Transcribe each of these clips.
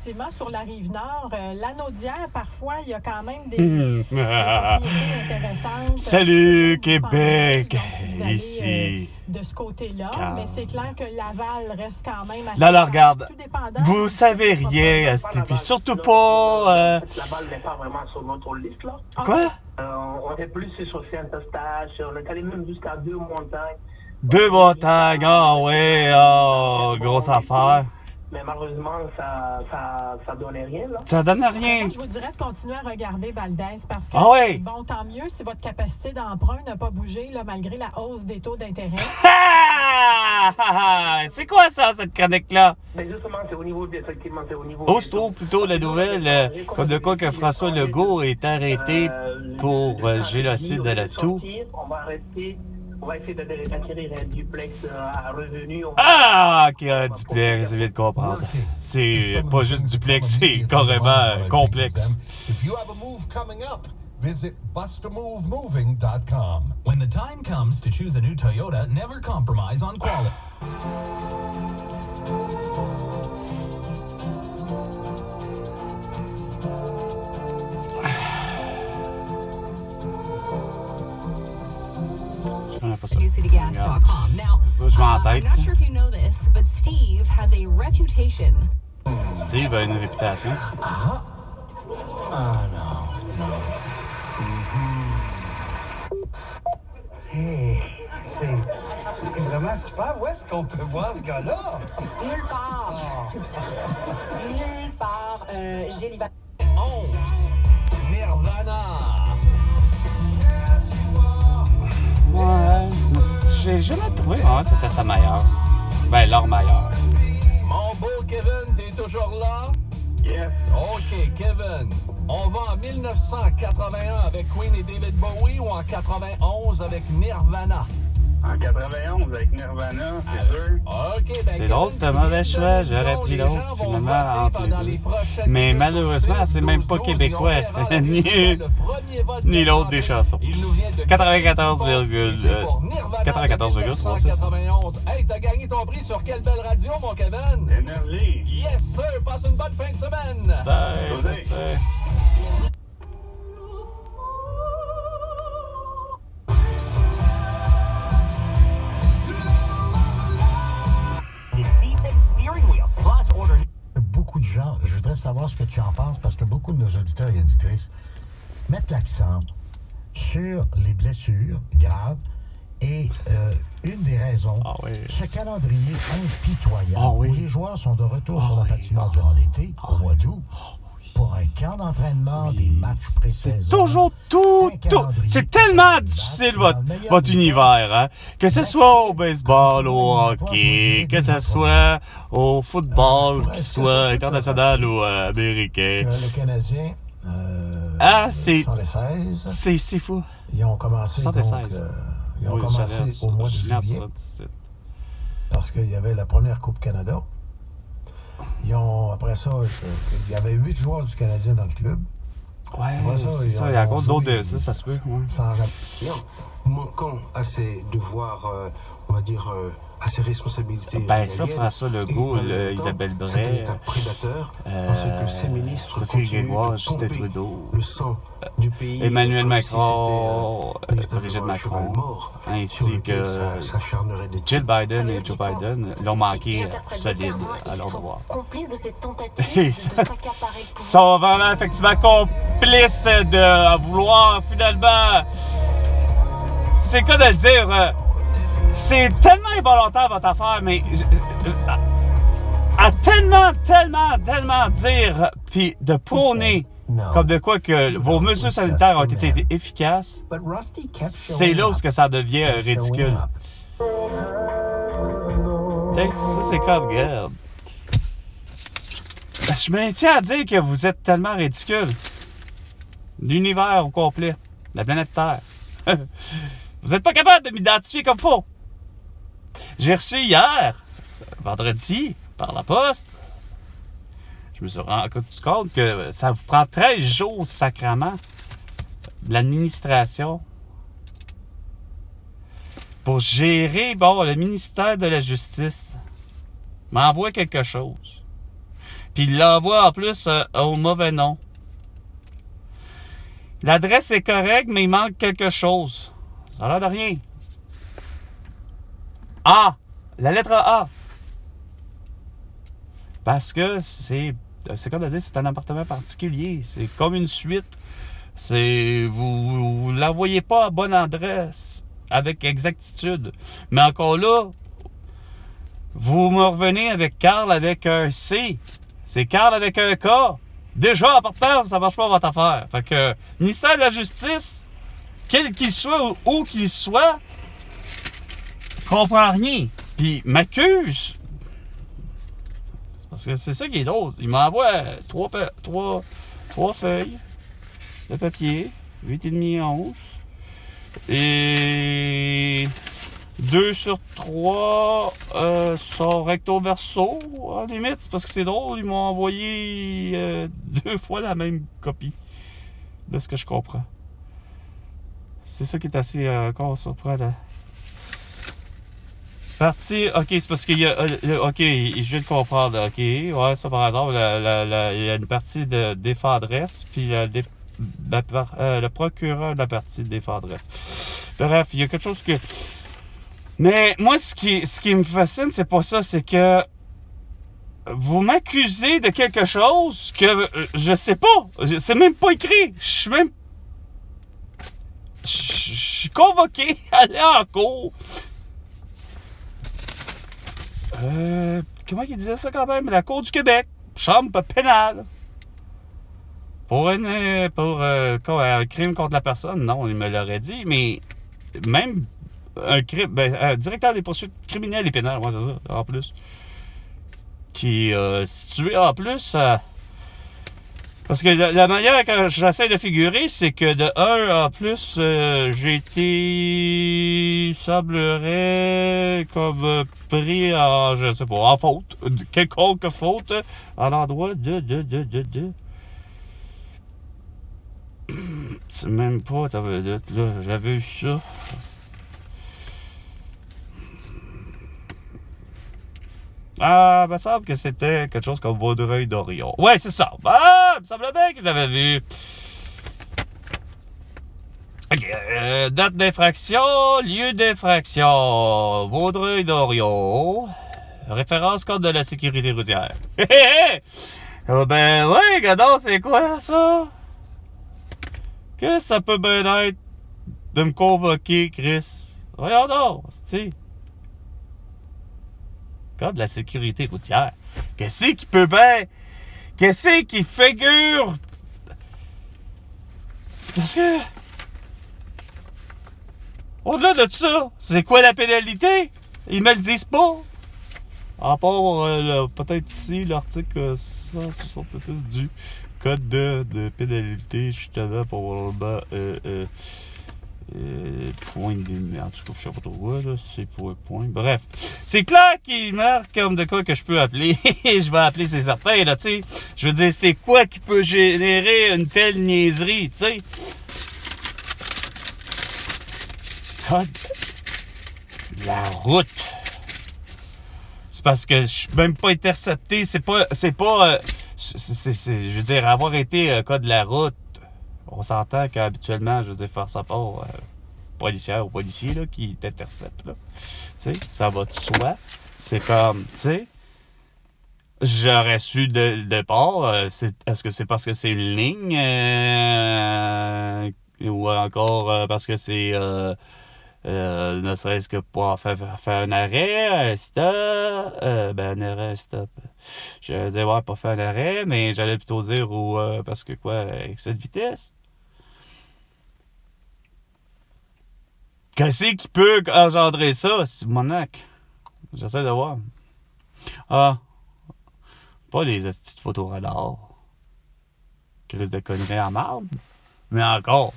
effectivement, sur la Rive-Nord, l'Anaudière, parfois, il y a quand même des propriétés intéressantes. Salut, Québec! Donc, si vous allez, Ici. de ce côté-là, mais c'est clair que Laval reste quand même assez Là, cher, regarde, tout dépendant. vous savez rien, Asti, puis surtout pas... Laval n'est pas vraiment sur notre liste, là. Quoi? On était plus sur Saint-Eustache, on est allé même jusqu'à Deux-Montagnes. Deux-Montagnes, ah ouais, oh, grosse affaire. Mais malheureusement, ça donnait rien, là. Ça donne rien. Moi, je vous dirais de continuer à regarder Valdez parce que, Ah ouais? bon, tant mieux si votre capacité d'emprunt n'a pas bougé là, malgré la hausse des taux d'intérêt. C'est quoi ça, cette chronique-là? Mais justement, c'est au niveau, effectivement, c'est au niveau... On se trouve plutôt la nouvelle, comme de quoi que François Legault est arrêté pour génocide de la toux. On va essayer d'acquérir un duplex à revenus. Ah, ok, duplex, je viens de comprendre. C'est pas juste duplex, c'est carrément complexe. If you have a move coming up, visit bustamovemoving.com. When the time comes to choose a new Toyota, never compromise on quality. UCityGas.com. Now, Je m'en tête. I'm not sure if you know this, but Steve has a reputation. Steve a une réputation. Ah non. Hey, c'est vraiment super. Où est-ce qu'on peut voir ce gars-là? Nulle part. Nulle part. J'ai les 11. Nirvana. Ouais, mais j'ai jamais trouvé c'était sa meilleure. Ben, leur meilleure. Mon beau Kevin, t'es toujours là? Yes. OK, Kevin. On va en 1981 avec Queen et David Bowie ou en 91 avec Nirvana? En 91 avec Nirvana, c'est sûr. OK, ben C'est drôle, c'était un mauvais choix. J'aurais pris l'autre, finalement, entre les deux. Mais malheureusement, c'est même pas québécois. Ni l'autre des chansons. 94,3, c'est ça. 91. Hey, t'as gagné ton prix sur quelle belle radio, mon Kevin? Énergie. Yes, sir! Passe une bonne fin de semaine! Beaucoup de gens, je voudrais savoir ce que tu en penses, parce que beaucoup de nos auditeurs et auditrices mettent l'accent sur les blessures graves et une des raisons, ce calendrier impitoyable où les joueurs sont de retour sur la patinoire durant l'été, au mois d'août, pour un camp d'entraînement, des matchs pré-saison. C'est toujours tout. C'est tellement difficile votre univers, hein? Que ce soit au baseball, au hockey, que ce soit au football, qu'il soit international ou américain. Le Canadien, c'est fou. Ils ont commencé, au mois de juillet, parce qu'il y avait la première Coupe Canada. Après ça, il y avait 8 joueurs du Canadien dans le club. Ouais, c'est ça. Il y a encore d'autres de ça se peut. Ouais. Sans jamais. Manquant à ses devoirs, on va dire, à ses responsabilités. Ben ça, François Legault, Isabelle Bray, prédateur, parce que ces ministres Sophie Grégoire, Justin Trudeau, le sang du pays, Emmanuel Macron, Brigitte Macron, ainsi que Jill Biden et Joe Biden l'ont manqué solide à leur droit. complices de cette tentative de s'accaparer le pouvoir. Sont vraiment effectivement complices de vouloir finalement... C'est quoi de le dire? C'est tellement involontaire votre affaire, mais à tellement dire, puis de prôner comme de quoi que vos mesures sanitaires ont été efficaces, c'est là où ça devient ridicule. Ça, c'est comme, regarde. Je me tiens à dire que vous êtes tellement ridicule. L'univers au complet, la planète Terre. Vous n'êtes pas capable de m'identifier comme faux. J'ai reçu hier, vendredi, par la poste, je me suis rendu compte que ça vous prend 13 jours sacrament de l'administration pour gérer, le ministère de la Justice m'envoie quelque chose. Puis il l'envoie en plus au mauvais nom. L'adresse est correcte, mais il manque quelque chose. Ça a l'air de rien. A. La lettre A. Parce que c'est comme de dire, c'est un appartement particulier. C'est comme une suite. Vous l'envoyez pas à bonne adresse avec exactitude. Mais encore là, vous me revenez avec Carl avec un C. C'est Carl avec un K. Déjà, en partant, ça marche pas votre affaire. Fait que, ministère de la Justice, quel qu'il soit, où qu'il soit, comprend rien. Puis m'accuse. Parce que c'est ça qui est drôle. Il m'envoie trois feuilles de papier, 8,5 onces. Et 2 sur 3 sont recto verso, en limite. C'est parce que c'est drôle, ils m'ont envoyé 2 fois la même copie de ce que je comprends. C'est ça qui est assez encore surprenant. Partie, ok, c'est parce qu'il y a, ok, je viens de comprendre, ok, ouais, ça par hasard, il y a une partie de défendresse, puis le procureur de la partie de défendresse. Bref, il y a quelque chose que... Mais moi, ce qui me fascine, c'est pas ça, c'est que vous m'accusez de quelque chose que je sais pas, c'est même pas écrit, je suis convoqué à aller en cours. Comment il disait ça quand même? La Cour du Québec, chambre pénale. Pour un crime contre la personne, non, il me l'aurait dit, mais même un crime, directeur des poursuites criminelles et pénales, ouais, c'est ça, en plus. Qui est situé en plus parce que la manière que j'essaie de figurer, c'est que de un, en plus, j'ai été, semblerait, comme pris en, je sais pas, en faute, quelconque faute, à l'endroit de. C'est même pas, là, j'avais eu ça. Ah, il me semble que c'était quelque chose comme Vaudreuil-Dorion. Ouais, c'est ça. Ah, il me semblait bien que je l'avais vu. OK. Date d'infraction, lieu d'infraction. Vaudreuil-Dorion. Référence code de la sécurité routière. Ben, ouais, gadon, c'est quoi ça? Que ça peut bien être de me convoquer, Chris? Voyons donc, c'est-tu? Code de la sécurité routière. Qu'est-ce qui peut bien... Qu'est-ce qui figure... C'est parce que... Au-delà de ça, c'est quoi la pénalité? Ils me le disent pas. À part, peut-être ici, l'article 166 du Code de pénalité, justement, pour... point de... En tout cas, je sais pas trop quoi, là, c'est pour point. Bref, c'est clair qu'il marque comme de quoi que je peux appeler. Je vais appeler, c'est certain, là, tu sais. Je veux dire, c'est quoi qui peut générer une telle niaiserie, tu sais. Code de la route. C'est parce que je suis même pas intercepté. C'est pas, je veux dire, avoir été code de la route. On s'entend qu'habituellement, je veux dire, faire ça part policière ou policier là, qui t'intercepte. Tu sais, ça va de soi. C'est comme, tu sais, j'aurais su de départ, est-ce que c'est parce que c'est une ligne ou encore parce que c'est ne serait-ce que pour faire un arrêt, un stop, un arrêt, un stop. J'allais dire, ouais, pas faire un arrêt, mais j'allais plutôt dire, ou parce que quoi, excès de vitesse. Qu'est-ce qui peut engendrer ça, Simonac? J'essaie de voir. Ah, pas les hosties de photoradar. Chris de conneries en marbre. Mais encore,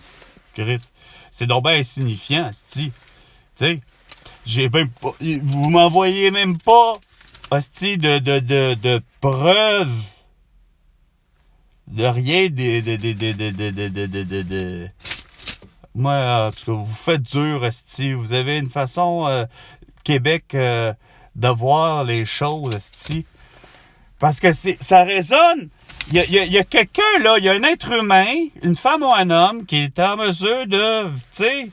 Chris, c'est donc bien insignifiant, hostie. Tu sais, j'ai même pas... Vous m'envoyez même pas, hostie, de preuves. De rien, Moi, en tout cas, vous faites dur, hostie. Vous avez une façon, Québec, de voir les choses, hostie. Parce que ça résonne. Il y a quelqu'un, là, il y a un être humain, une femme ou un homme, qui est en mesure de, tu sais,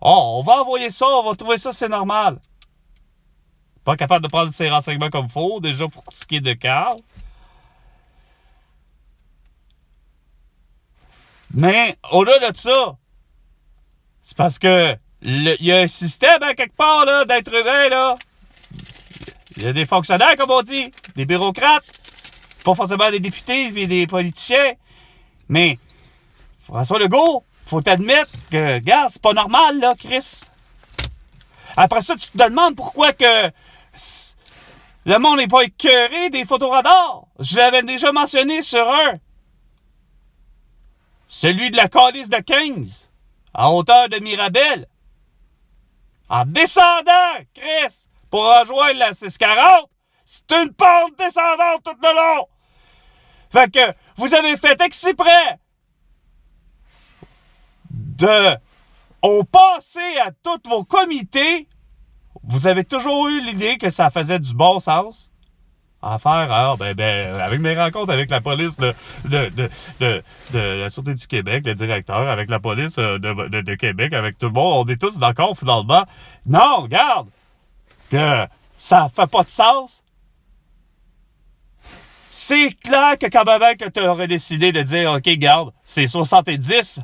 on va envoyer ça, on va trouver ça, c'est normal. Pas capable de prendre ses renseignements comme il faut, déjà pour ce qui est de Carl. Mais au-delà de ça, c'est parce que il y a un système à quelque part là, d'être humain, là. Il y a des fonctionnaires, comme on dit, des bureaucrates, pas forcément des députés et des politiciens. Mais François Legault, faut admettre que, regarde, c'est pas normal, là, Chris. Après ça, tu te demandes pourquoi que le monde n'est pas écœuré des photoradars. Je l'avais déjà mentionné sur un. Celui de la calice de 15, à hauteur de Mirabel. En descendant, Chris, pour rejoindre la 640, c'est une pente descendante tout le long. Fait que vous avez fait exprès au passé à tous vos comités, vous avez toujours eu l'idée que ça faisait du bon sens à faire. Avec mes rencontres avec la police de la Sûreté du Québec, le directeur, avec la police de Québec, avec tout le monde, on est tous d'accord finalement. Non, regarde, que ça fait pas de sens. C'est clair que quand même que tu aurais décidé de dire, OK, garde, c'est 70.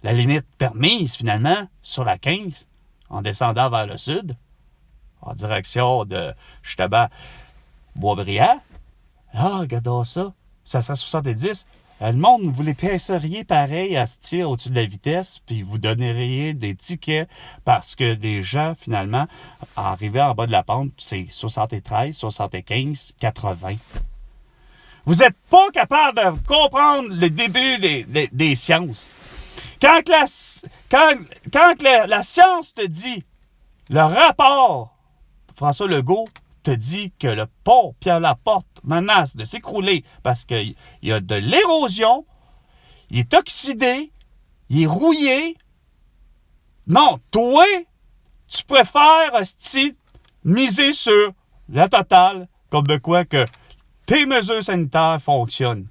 La limite permise, finalement, sur la 15, en descendant vers le sud, en direction de, justement, Boisbriand. Ah, regardons ça. Ça serait 70. Le monde, vous les pinceriez pareil à se tirer au-dessus de la vitesse, puis vous donneriez des tickets parce que des gens, finalement, arrivés en bas de la pente, c'est 73, 75, 80. Vous n'êtes pas capable de comprendre le début des sciences. Quand la science te dit, le rapport, François Legault te dit que le pont Pierre-Laporte menace de s'écrouler parce qu'il y a de l'érosion, il est oxydé, il est rouillé. Non, toi, tu préfères miser sur la totale comme de quoi que tes mesures sanitaires fonctionnent.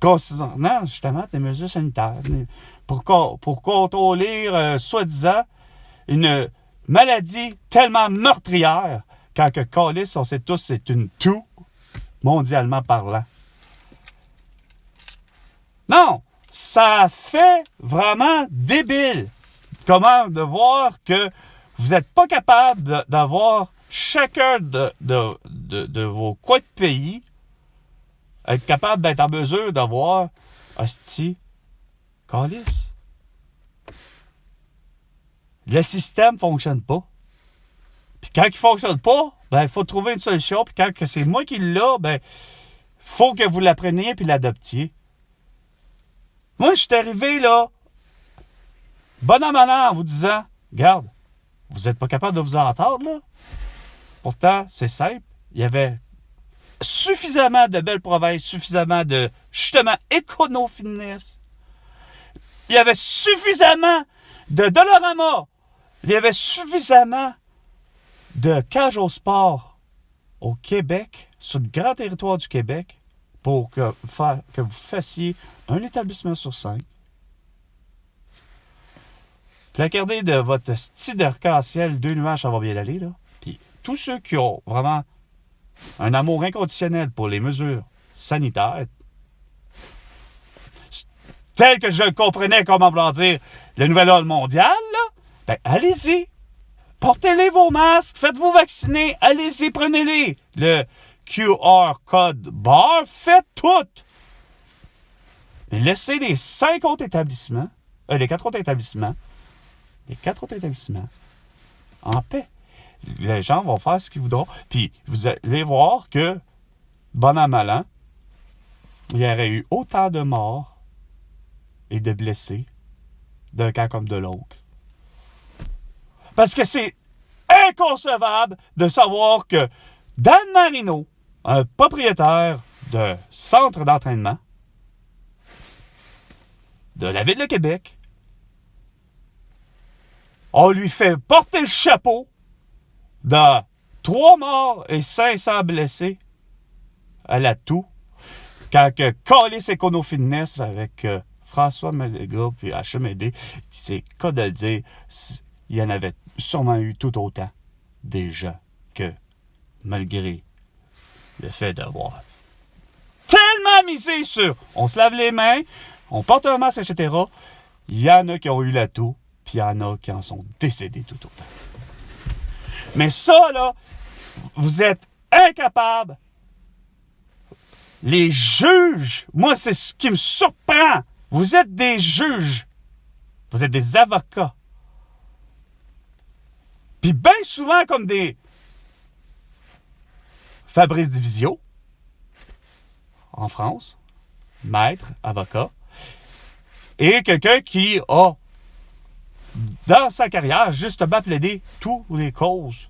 Concernant justement tes mesures sanitaires, pour contrôler, soi-disant, une maladie tellement meurtrière, quand que calice, on sait tous, c'est une toux, mondialement parlant. Non, ça fait vraiment débile. Comment de voir que vous n'êtes pas capable d'avoir chacun de vos coins de pays, être capable d'être en mesure d'avoir hostie, calice. Le système ne fonctionne pas. Puis quand il ne fonctionne pas, il faut trouver une solution. Puis quand c'est moi qui l'ai, il faut que vous l'appreniez puis l'adoptiez. Moi, je suis arrivé là, bon an, mal an, en vous disant, regarde, vous n'êtes pas capable de vous entendre, là. Pourtant, c'est simple. Il y avait suffisamment de belles provinces, suffisamment de, justement, écono-finesse. Il y avait suffisamment de Dolorama. Il y avait suffisamment de cages au sport au Québec, sur le grand territoire du Québec, pour que vous fassiez un établissement sur 5. Placardez de votre style d'arc-en-ciel, 2 nuages, ça va bien aller, là. Puis tous ceux qui ont vraiment un amour inconditionnel pour les mesures sanitaires, tel que je le comprenais, comment vouloir dire, le nouvel ordre mondial, là, allez-y. Portez-les vos masques, faites-vous vacciner, allez-y, prenez-les. Le QR code barre, faites tout. Mais laissez les 5 autres établissements, les 4 autres établissements en paix. Les gens vont faire ce qu'ils voudront. Puis vous allez voir que, bon an, mal an, il y aurait eu autant de morts et de blessés d'un camp comme de l'autre. Parce que c'est inconcevable de savoir que Dan Marino, un propriétaire de centre d'entraînement de la Ville de Québec, on lui fait porter le chapeau de 3 morts et 500 blessés à la toux. Quand Callis Econo-Fitness avec François Méléga puis HMD, c'est cas de le dire, il y en avait sûrement eu tout autant déjà que malgré le fait d'avoir tellement misé sur on se lave les mains, on porte un masque, etc. Il y en a qui ont eu la toux, puis il y en a qui en sont décédés tout autant. Mais ça, là, vous êtes incapables. Les juges, moi, c'est ce qui me surprend. Vous êtes des juges. Vous êtes des avocats. Puis bien souvent comme des Fabrice Divisio, en France, maître, avocat, et quelqu'un qui a, dans sa carrière, justement plaidé toutes les causes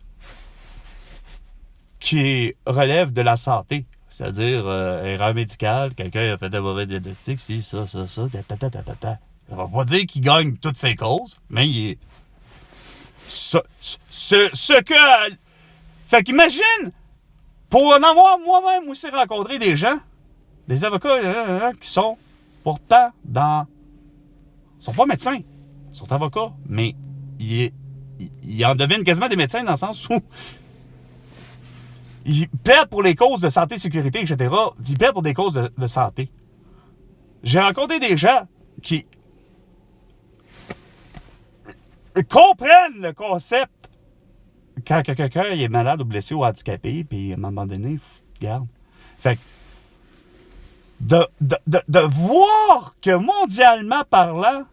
qui relèvent de la santé. C'est-à-dire, erreur médicale, quelqu'un a fait un mauvais diagnostic, si, ça, ça va pas dire qu'il gagne toutes ses causes, mais il est... Ce que... Fait qu'imagine, pour en avoir moi-même aussi rencontré des gens, des avocats qui sont pourtant dans... Ils sont pas médecins, ils sont avocats, mais ils en deviennent quasiment des médecins dans le sens où ils plaident pour les causes de santé, sécurité, etc. Ils plaident pour des causes de santé. J'ai rencontré des gens qui comprennent le concept quand quelqu'un est malade ou blessé ou handicapé, puis à un moment donné, regarde. Fait que de voir que mondialement parlant,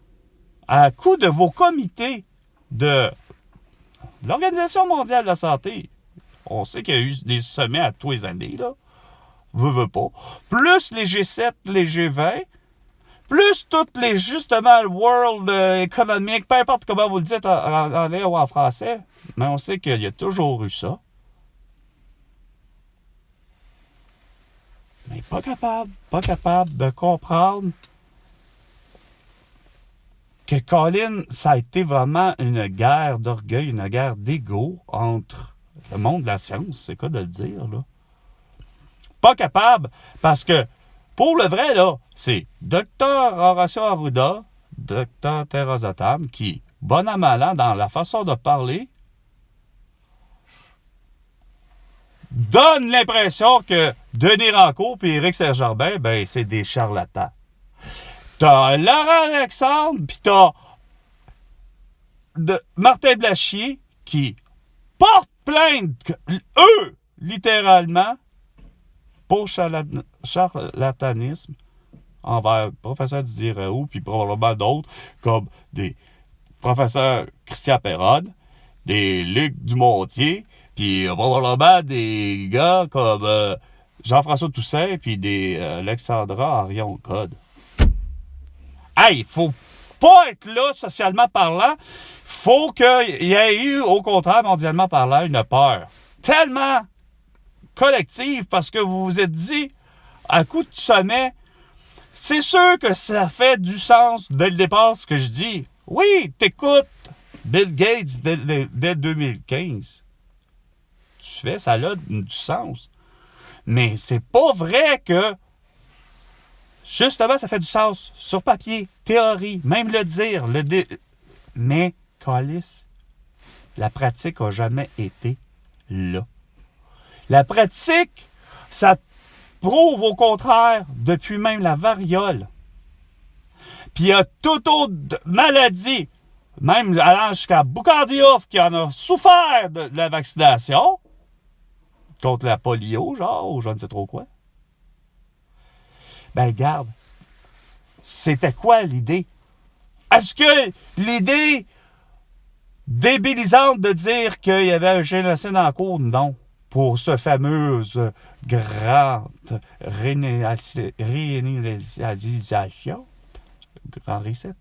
à coup de vos comités de l'Organisation mondiale de la santé, on sait qu'il y a eu des sommets à tous les années, là. Veux pas. Plus les G7, les G20, plus toutes les, justement, le World Economic, peu importe comment vous le dites en anglais ou en français, mais on sait qu'il y a toujours eu ça. Mais pas capable de comprendre que Colin, ça a été vraiment une guerre d'orgueil, une guerre d'ego entre le monde de la science, c'est quoi de le dire, là? Pas capable, parce que, pour le vrai, là, c'est Dr. Horacio Arruda, Dr. Teresa Tam, qui, bon à mal an, dans la façon de parler, donne l'impression que Denis Rancourt et Éric Serge-Jardin, ben, c'est des charlatans. T'as Laurent Alexandre, pis t'as Martin Blachier, qui porte plainte, eux, littéralement, pour charlatanisme envers le professeur Didier Raoult, puis probablement d'autres, comme des professeurs Christian Perron, des Luc Dumontier, puis probablement des gars comme Jean-François Toussaint, puis des Alexandra Arion-Code. Hey, il faut pas être là, socialement parlant. Faut qu'il y ait eu, au contraire, mondialement parlant, une peur tellement collective parce que vous vous êtes dit, à coup de sommet, c'est sûr que ça fait du sens dès le départ ce que je dis. Oui, t'écoutes Bill Gates dès 2015. Tu fais, ça a du sens. Mais c'est pas vrai que justement, ça fait du sens sur papier, théorie, même le dire, mais, câlisse, la pratique n'a jamais été là. La pratique, ça prouve au contraire, depuis même la variole. Puis il y a toute autre maladie, même allant jusqu'à Boucardiouf, qui en a souffert de la vaccination, contre la polio, genre, ou je ne sais trop quoi. Ben, regarde, c'était quoi l'idée? Est-ce que l'idée débilisante de dire qu'il y avait un génocide en cours? Non. Pour ce fameux grand réinitialisation, grand reset.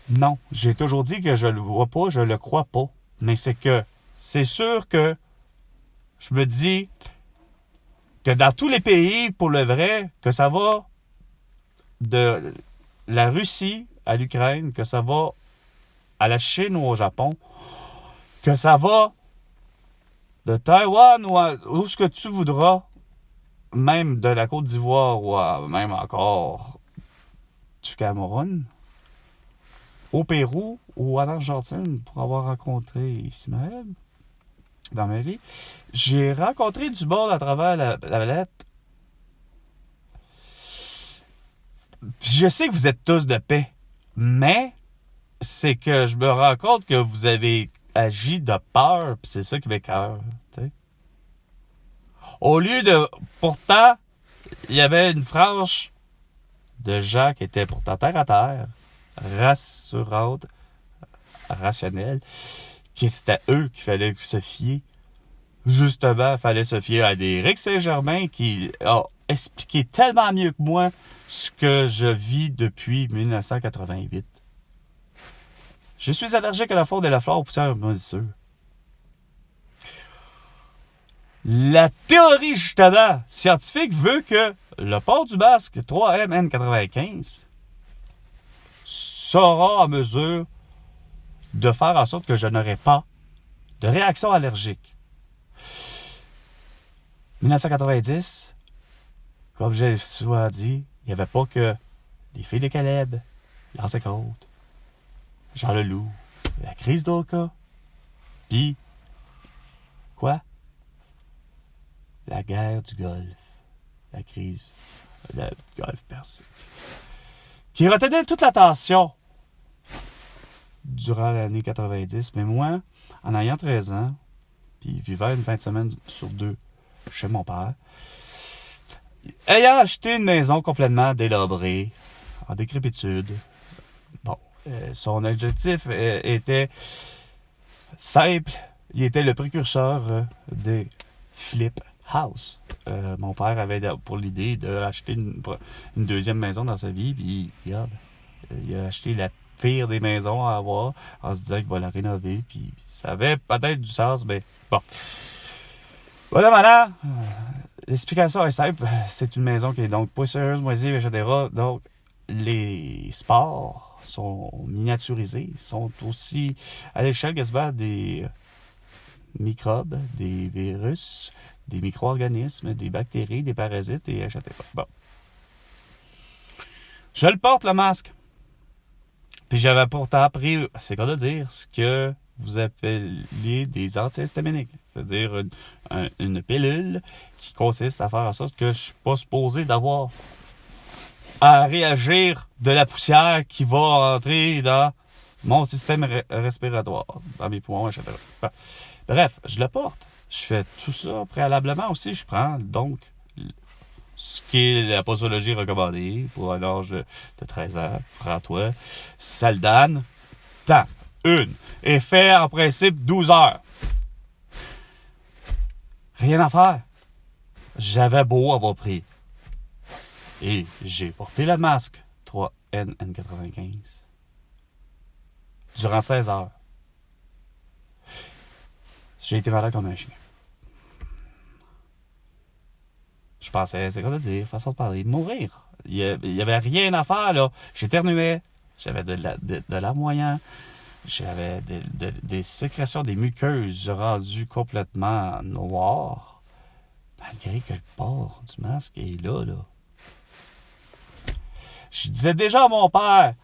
Non, j'ai toujours dit que je le vois pas, je le crois pas. Mais c'est que, c'est sûr que je me dis que dans tous les pays, pour le vrai, que ça va de la Russie à l'Ukraine, que ça va à la Chine ou au Japon, que ça va de Taïwan ou où ce que tu voudras, même de la Côte d'Ivoire ou même encore du Cameroun, au Pérou ou en Argentine, pour avoir rencontré Ismaël dans ma vie, j'ai rencontré du monde à travers la planète. Je sais que vous êtes tous de paix, mais c'est que je me rends compte que vous avez agi de peur, puis c'est ça qui m'écoeure. Au lieu de... Pourtant, il y avait une frange de gens qui étaient pourtant terre à terre, rassurantes, rationnelles, que c'était eux qu'il fallait se fier. Justement, il fallait se fier à des Rick Saint-Germain qui a expliqué tellement mieux que moi ce que je vis depuis 1988. Je suis allergique à la faune et la flore aux poussières moisissures. La théorie, justement, scientifique veut que le port du masque 3M-N95 sera en mesure de faire en sorte que je n'aurai pas de réaction allergique. 1990, comme j'ai souvent dit, il n'y avait pas que les filles de Caleb, l'Anse-Côte, Jean Leloup, la crise d'Oka, puis quoi? La guerre du Golfe, la crise du Golfe Persique, qui retenait toute l'attention durant l'année 90. Mais moi, en ayant 13 ans, puis vivant une fin de semaine sur 2 chez mon père, ayant acheté une maison complètement délabrée, en décrépitude, bon, son objectif était simple. Il était le précurseur des flip house. Mon père avait pour l'idée d'acheter une deuxième maison dans sa vie, puis regarde, il a acheté la pire des maisons à avoir en se disant qu'il va la rénover, puis ça avait peut-être du sens, mais bon. Voilà, maintenant, l'explication est simple. C'est une maison qui est donc poussiéreuse, moisie, etc. Donc, les sports sont miniaturisés, sont aussi à l'échelle quasiment des microbes, des virus, des micro-organismes, des bactéries, des parasites, et etc. Bon. Je le porte, le masque. Puis j'avais pourtant pris, c'est quoi de dire, ce que vous appeliez des antihistaminiques. C'est-à-dire une pilule qui consiste à faire en sorte que je ne suis pas supposé d'avoir à réagir de la poussière qui va rentrer dans mon système respiratoire, dans mes poumons, etc. Bref, je le porte. Je fais tout ça préalablement aussi. Je prends donc ce qui est la posologie recommandée pour un âge de 13 ans. Prends-toi. Saldane. Temps. 1. Effet en principe 12 heures. Rien à faire. J'avais beau avoir pris. Et j'ai porté le masque 3N95 durant 16 heures. J'ai été malade comme un chien. Je pensais, c'est quoi de dire, façon de parler, mourir. Il y avait rien à faire, là. J'éternuais, j'avais de l'amoyant, j'avais des sécrétions, des muqueuses rendues complètement noires, malgré que le port du masque est là. Je disais déjà à mon père,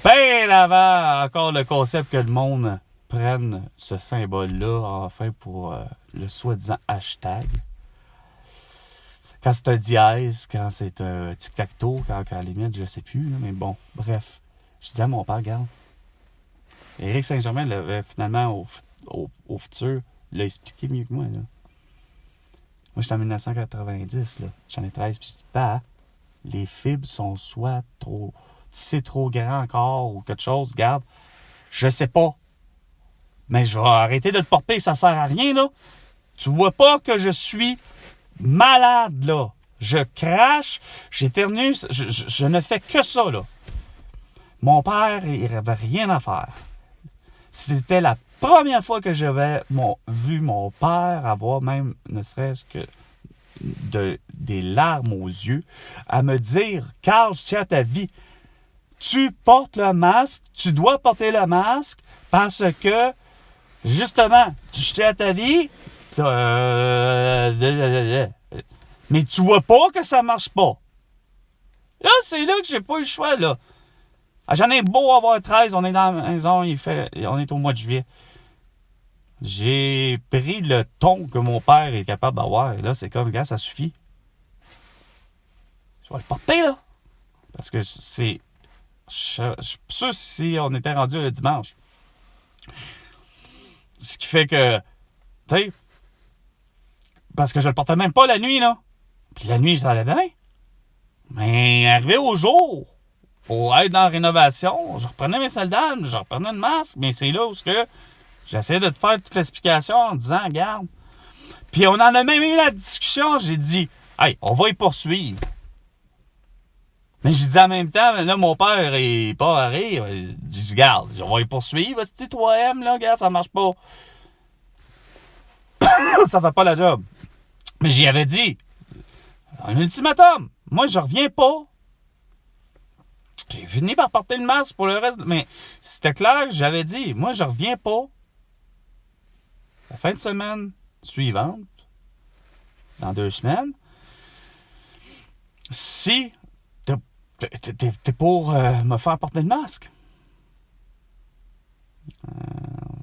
bien avant encore le concept que le monde prenne ce symbole-là, enfin, pour le soi-disant hashtag. Quand c'est un dièse, quand c'est un tic-tac-toe, quand à la limite, je sais plus, là, mais bon, bref. Je disais à mon père, regarde, Éric Saint-Germain l'avait finalement, au futur, l'a expliqué mieux que moi, là. Moi, j'étais en 1990, là. J'en ai 13, puis je dis, bah, les fibres sont soit trop tissées trop grand encore ou quelque chose, regarde, je sais pas. Mais je vais arrêter de le porter, ça sert à rien, là. Tu vois pas que je suis malade, là. Je crache, j'éternue, je ne fais que ça, là. Mon père, il n'avait rien à faire. C'était la première fois que j'avais vu mon père avoir même, ne serait-ce que des larmes aux yeux, à me dire, Carl, je tiens à ta vie. Tu portes le masque, tu dois porter le masque parce que Justement, tu tiens à ta vie, mais tu vois pas que ça marche pas. Là, c'est là que j'ai pas eu le choix, là. Ah, j'en ai beau avoir 13, on est dans la maison, on est au mois de juillet. J'ai pris le ton que mon père est capable d'avoir. Et là, c'est comme, gars, ça suffit. Je vais le porter, là. Parce que c'est... Je suis sûr si on était rendu le dimanche. Ce qui fait que... Tu sais... Parce que je le portais même pas la nuit, là. Puis la nuit, ça allait bien. Mais arrivé au jour, pour être dans la rénovation, je reprenais mes soldats, je reprenais le masque, mais c'est là où j'essayais de te faire toute l'explication en disant, regarde. Puis on en a même eu la discussion, j'ai dit, hey, on va y poursuivre. Mais j'ai dit en même temps, là, mon père est pas à rire. J'ai dit, regarde, on va y poursuivre, ce petit 3M, là, regarde, ça marche pas. Ça fait pas la job. Mais j'y avais dit, un ultimatum, moi, je reviens pas. J'ai fini par porter le masque pour le reste. Mais c'était clair que j'avais dit, moi, je reviens pas. La fin de semaine suivante, dans 2 semaines, si t'es pour me faire porter le masque. Il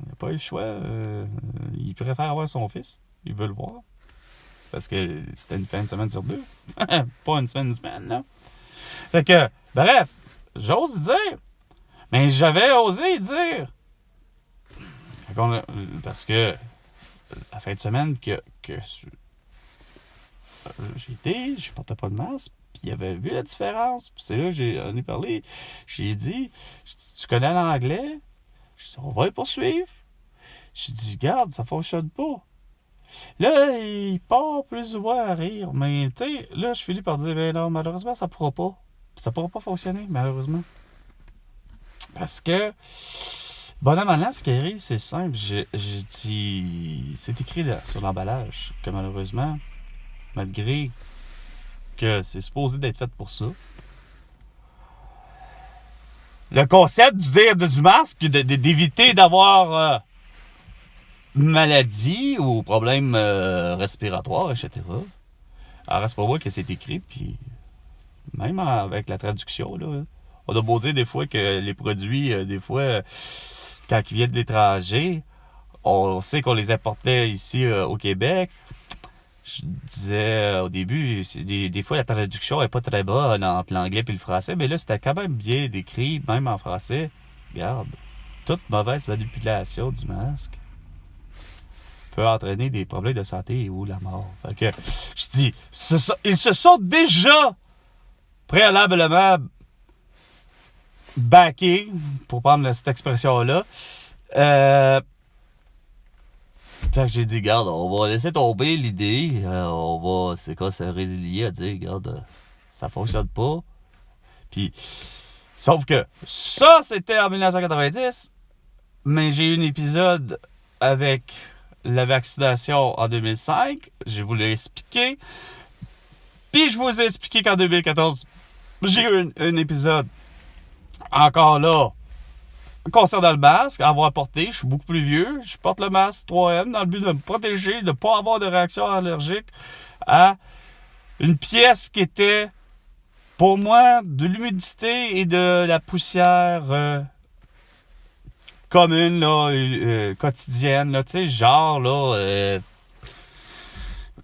n'a pas eu le choix. Il préfère avoir son fils. Il veut le voir. Parce que c'était une fin de semaine sur 2. Pas une semaine, là. Fait que, bref, j'ose dire. Mais j'avais osé dire. Parce que la fin de semaine que j'ai porté pas de masque, puis il avait vu la différence. Puis c'est là que on est parlé. J'ai dit, tu connais l'anglais? J'ai dit, on va le poursuivre. J'ai dit, regarde, ça fonctionne pas. Là, il part plus ou moins à rire. Mais, tu sais, là, je finis par dire, ben non, malheureusement, ça pourra pas. Ça pourra pas fonctionner, malheureusement. Parce que, bonhomme, ce qui arrive, c'est simple. J'ai dit, c'est écrit là, sur l'emballage que malheureusement, malgré que c'est supposé d'être fait pour ça, le concept du masque, d'éviter d'avoir une maladie ou problème respiratoire, etc. Alors, reste pas moi que c'est écrit, puis même avec la traduction, là, on a beau dire des fois que les produits, des fois, quand ils viennent de l'étranger, on sait qu'on les importait ici au Québec. Je disais au début, des fois la traduction n'est pas très bonne entre l'anglais et le français, mais là c'était quand même bien décrit, même en français. Regarde, toute mauvaise manipulation du masque peut entraîner des problèmes de santé ou la mort. Fait que je dis, ils se sont déjà préalablement backés, pour prendre cette expression-là. Fait que j'ai dit, regarde, on va laisser tomber l'idée. C'est quoi, se résilier à dire, regarde, ça fonctionne pas. Puis, sauf que ça, c'était en 1990, mais j'ai eu un épisode avec la vaccination en 2005. Je vous l'ai expliqué. Puis, je vous ai expliqué qu'en 2014, j'ai eu un épisode encore là. Concernant le masque, avoir porté, je suis beaucoup plus vieux, je porte le masque 3M dans le but de me protéger, de ne pas avoir de réaction allergique à une pièce qui était, pour moi, de l'humidité et de la poussière commune, là, quotidienne, là, tu sais, genre, là,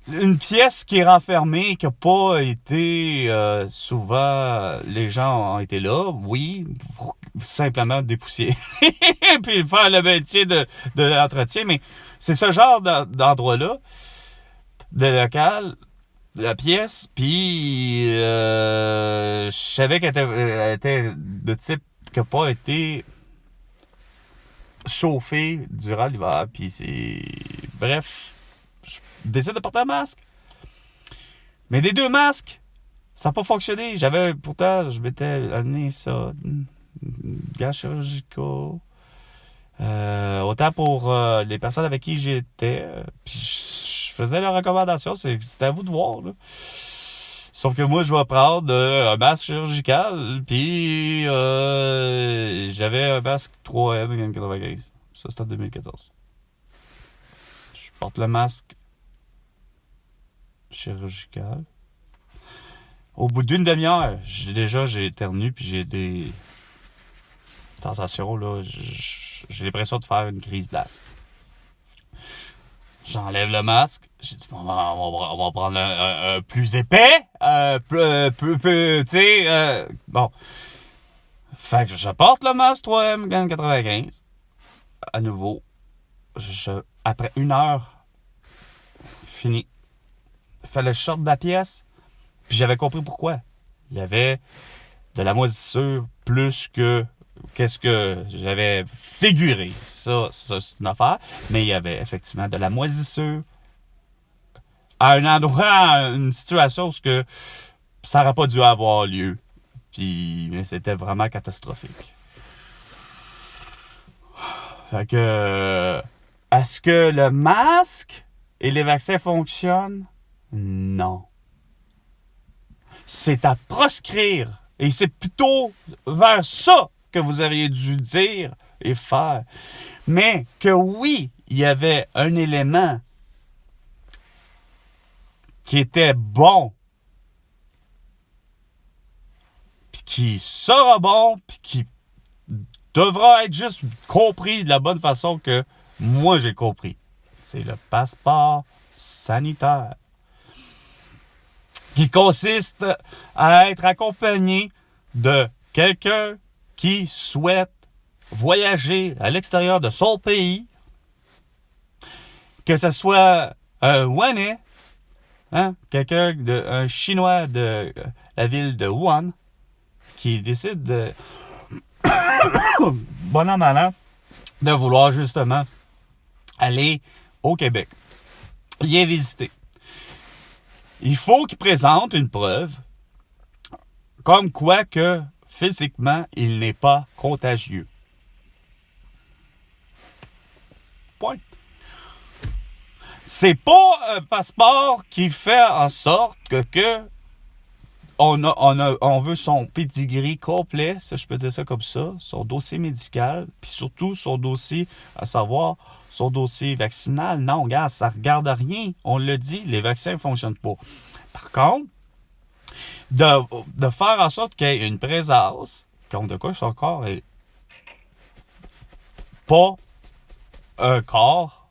une pièce qui est renfermée, qui n'a pas été souvent, les gens ont été là, oui, pour simplement dépoussiérer puis faire le maintien de l'entretien, mais c'est ce genre d'endroit-là, de local, de la pièce, puis je savais qu'elle était de type qui n'a pas été chauffée durant l'hiver, puis c'est... Bref, je décide de porter un masque. Mais des 2 masques, ça n'a pas fonctionné. Pourtant, je m'étais amené ça... gants chirurgicaux. Autant pour les personnes avec qui j'étais. Puis je faisais la recommandation. C'était à vous de voir, là. Sauf que moi, je vais prendre un masque chirurgical. Puis j'avais un masque 3M N95. Ça, c'était en 2014. porte le masque chirurgical. Au bout d'une demi-heure, j'ai éternué puis j'ai des sensations, là. J'ai l'impression de faire une crise d'asthme. J'enlève le masque. J'ai dit, on va prendre un plus épais. Tu sais, bon. Fait que je porte le masque 3M 95. À nouveau. Après 1 heure, fini. Fallait le short de la pièce. Puis j'avais compris pourquoi. Il y avait de la moisissure plus que qu'est-ce que j'avais figuré. Ça c'est une affaire. Mais il y avait effectivement de la moisissure à un endroit, une situation où ça n'aurait pas dû avoir lieu. Puis mais c'était vraiment catastrophique. Fait que est-ce que le masque et les vaccins fonctionnent? Non. C'est à proscrire. Et c'est plutôt vers ça que vous auriez dû dire et faire. Mais que oui, il y avait un élément qui était bon, puis qui sera bon, puis qui devra être juste compris de la bonne façon que moi j'ai compris. C'est le passeport sanitaire, qui consiste à être accompagné de quelqu'un qui souhaite voyager à l'extérieur de son pays, que ce soit un Wuhanais, un Chinois de la ville de Wuhan, qui décide de, bon an, mal an, de vouloir justement aller au Québec. Il est visité. Il faut qu'il présente une preuve comme quoi que physiquement, il n'est pas contagieux. Point. C'est pas un passeport qui fait en sorte que on veut son pedigree complet, ça, je peux dire ça comme ça, son dossier médical, puis surtout son dossier, à savoir son dossier vaccinal. Non, regarde, ça regarde rien. On le dit, les vaccins ne fonctionnent pas. Par contre, de faire en sorte qu'il y ait une présence, comme de quoi son corps est pas un corps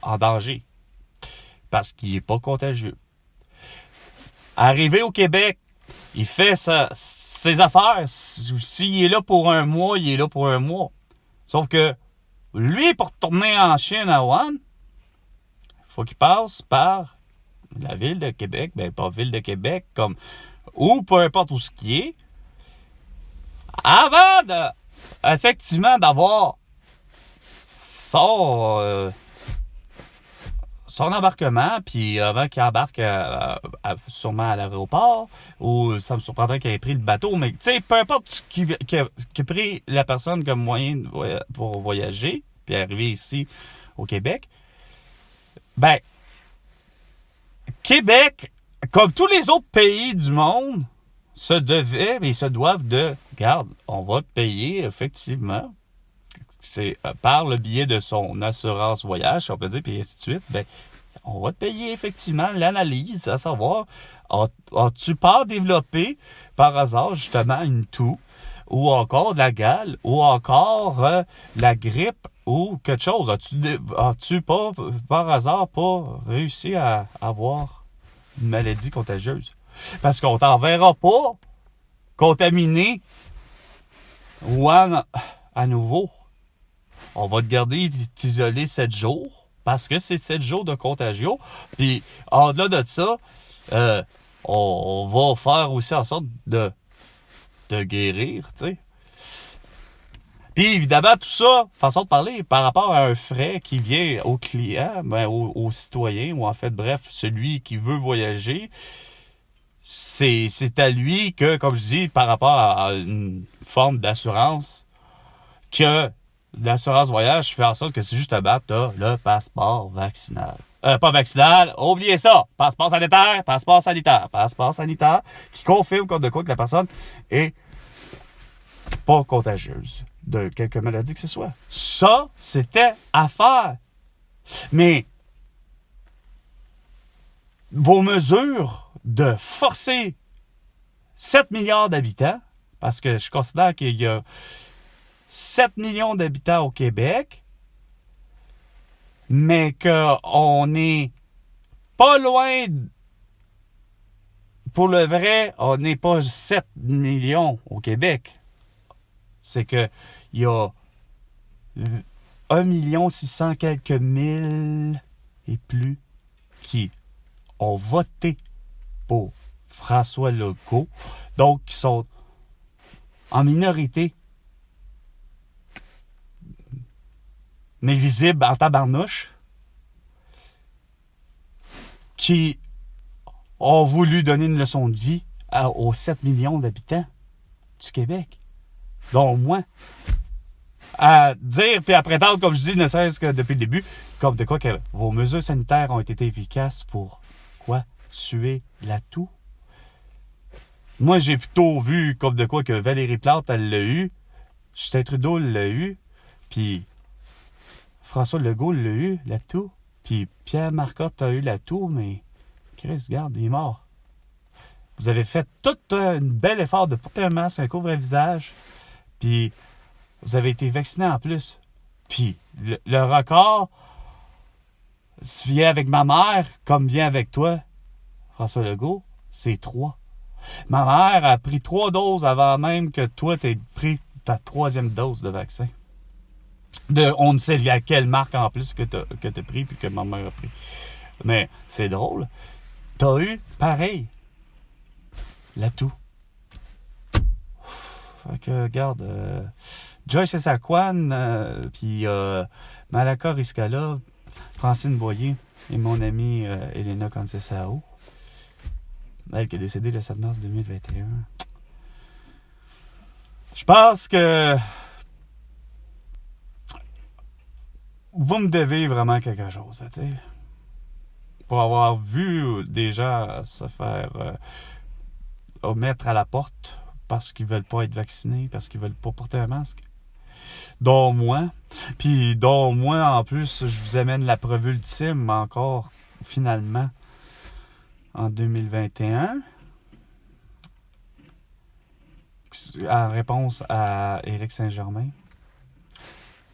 en danger, parce qu'il n'est pas contagieux. Arrivé au Québec, il fait ses affaires. S'il est là pour 1 mois, il est là pour 1 mois. Sauf que lui, pour retourner en Chine à Wuhan, il faut qu'il passe par la ville de Québec, pas ville de Québec, ou peu importe où ce qui est, avant effectivement d'avoir son embarquement, puis avant qu'il embarque sûrement à l'aéroport, ou ça me surprendrait qu'il ait pris le bateau, mais tu sais, peu importe ce qui a pris la personne comme moyen pour voyager, puis arriver ici au Québec, Québec, comme tous les autres pays du monde, se doivent de, regarde, on va te payer effectivement, c'est par le biais de son assurance voyage, on peut dire, puis ainsi de suite, on va te payer effectivement l'analyse, à savoir, as-tu pas développé par hasard justement une toux, ou encore de la gale, ou encore la grippe, ou quelque chose. As-tu pas, par hasard, pas réussi à avoir une maladie contagieuse? Parce qu'on t'enverra pas contaminé Wuhan à nouveau. On va te garder t'isoler 7 jours, parce que c'est 7 jours de contagion. Puis, au-delà de ça, on va faire aussi en sorte de guérir, tu sais. Puis, évidemment, tout ça, façon de parler, par rapport à un frais qui vient au client, au citoyen, ou en fait, bref, celui qui veut voyager, c'est à lui que, comme je dis, par rapport à une forme d'assurance, que l'assurance voyage fait en sorte que c'est justement t'as le passeport vaccinal. Pas vaccinal, oubliez ça! Passeport sanitaire qui confirme comme de quoi que la personne est pas contagieuse de quelque maladie que ce soit. Ça, c'était à faire. Mais vos mesures de forcer 7 milliards d'habitants, parce que je considère qu'il y a 7 millions d'habitants au Québec, mais qu'on n'est pas loin, pour le vrai, on n'est pas 7 millions au Québec. C'est que il y a 1 600 quelques mille et plus qui ont voté pour François Legault, donc qui sont en minorité, mais visibles en tabarnouche, qui ont voulu donner une leçon de vie aux 7 millions d'habitants du Québec, dont moi. À dire, puis à prétendre, comme je dis, ne serait-ce que depuis le début, comme de quoi que vos mesures sanitaires ont été efficaces pour quoi? Tuer la toux. Moi, j'ai plutôt vu comme de quoi que Valérie Plante, elle l'a eu, Justin Trudeau l'a eu, puis François Legault l'a eu, la toux, puis Pierre Marcotte a eu la toux, mais Chris, regarde, il est mort. Vous avez fait tout un bel effort de porter un masque, un couvre-visage, puis vous avez été vacciné en plus. Puis le record vient avec ma mère, comme vient avec toi, François Legault, c'est 3. Ma mère a pris 3 doses avant même que toi t'aies pris ta 3e dose de vaccin. On ne sait quelle marque en plus que t'as pris puis que ma mère a pris. Mais c'est drôle. T'as eu pareil. La toux. Fait que, regarde, Joyce Esaquan, puis Malaka Riscala, Francine Boyer et mon amie Elena Conceição, elle qui est décédée le 7 mars 2021. Je pense que vous me devez vraiment quelque chose, tu sais. Pour avoir vu des gens se faire mettre à la porte parce qu'ils veulent pas être vaccinés, parce qu'ils veulent pas porter un masque. Dont moi. Puis dont moi, en plus, je vous amène la preuve ultime encore, finalement, en 2021. En réponse à Éric Saint-Germain.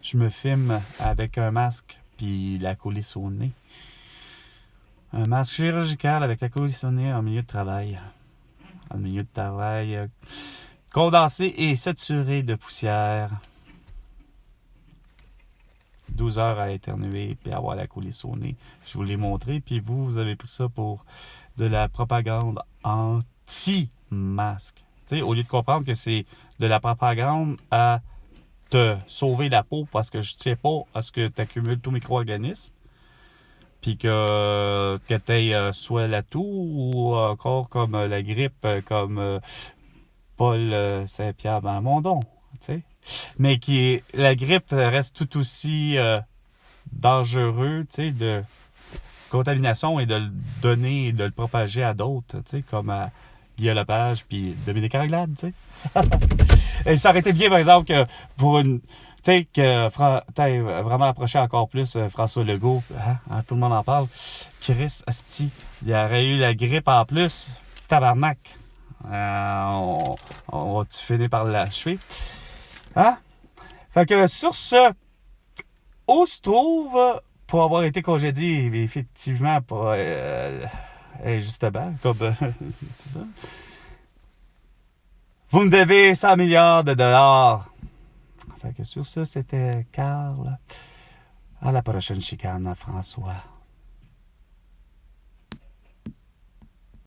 Je me filme avec un masque puis la coulisse au nez. Un masque chirurgical avec la coulisse au nez en milieu de travail. En milieu de travail condensé et saturé de poussière. 12 heures à éternuer puis avoir la coulisse au nez. Je vous l'ai montré, puis vous avez pris ça pour de la propagande anti-masque. T'sais, au lieu de comprendre que c'est de la propagande à te sauver la peau parce que je ne tiens pas à ce que tu accumules tout micro-organisme, puis que tu aies soit la toux ou encore comme la grippe, comme Paul Saint-Pierre Plamondon, tu sais. Mais la grippe reste tout aussi dangereux, tu sais, de contamination et de le donner et de le propager à d'autres, tu sais, comme à Guy Lepage puis Dominique Anglade, tu sais. Et ça aurait été bien, par exemple, que pour une... Tu sais, que t'aies vraiment approché encore plus François Legault. Hein, tout le monde en parle. Chris Asti. Il y aurait eu la grippe en plus. Tabarnak. On va-tu finir par l'achever? Hein? Fait que sur ce, où se trouve, pour avoir été congédié, effectivement, pour... justement, comme... c'est ça. Vous me devez 100 milliards de dollars. Fait que sur ça, c'était Carl. À la prochaine chicane, François.